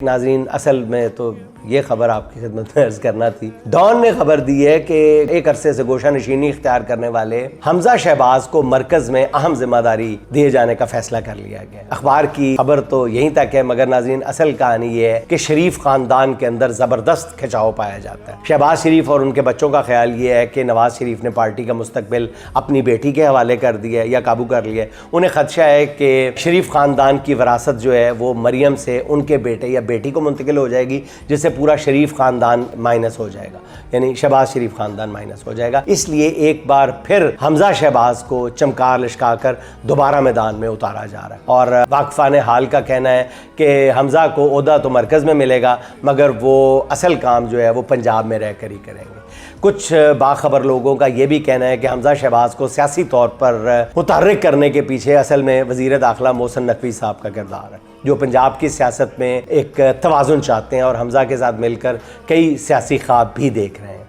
नाज़रीन, असल में तो ये खबर आपकी खिदमत में अर्ज करना थी। डॉन ने खबर दी है कि एक अरसे से गोशा नशीनी इख्तियार करने वाले हमजा शहबाज को मरकज में अहम जिम्मेदारी दिए जाने का फैसला कर लिया गया। अखबार की खबर तो यहीं तक है, मगर नाज़रीन असल कहानी ये है कि शरीफ खानदान के अंदर जबरदस्त खिंचाव पाया जाता है। शहबाज शरीफ और उनके बच्चों का ख्याल ये है कि नवाज शरीफ ने पार्टी का मुस्तकबिल अपनी बेटी के हवाले कर दिया या काबू कर लिया। उन्हें खदशा है कि शरीफ खानदान की विरासत जो है वो मरियम से उनके बेटे या बेटी को मुंतकिल हो जाएगी, जिससे पूरा शरीफ खानदान माइनस हो जाएगा, यानी शहबाज शरीफ खानदान माइनस हो जाएगा। इसलिए एक बार फिर हमजा शहबाज को चमकार लिशका कर दोबारा मैदान में उतारा जा रहा है। और वाकफान हाल का कहना है कि हमजा को ओहदा तो मरकज़ में मिलेगा, मगर वो असल काम जो है वो पंजाब में रह कर ही करेंगे। कुछ बाखबर लोगों का ये भी कहना है कि हमजा शहबाज को सियासी तौर पर मुतहर्रिक करने के पीछे असल में वज़ीर दाखिला मोहसिन नकवी साहब का किरदार है, जो पंजाब की सियासत में एक तवाज़ुन चाहते हैं और हमजा के साथ मिलकर कई सियासी ख्वाब भी देख रहे हैं।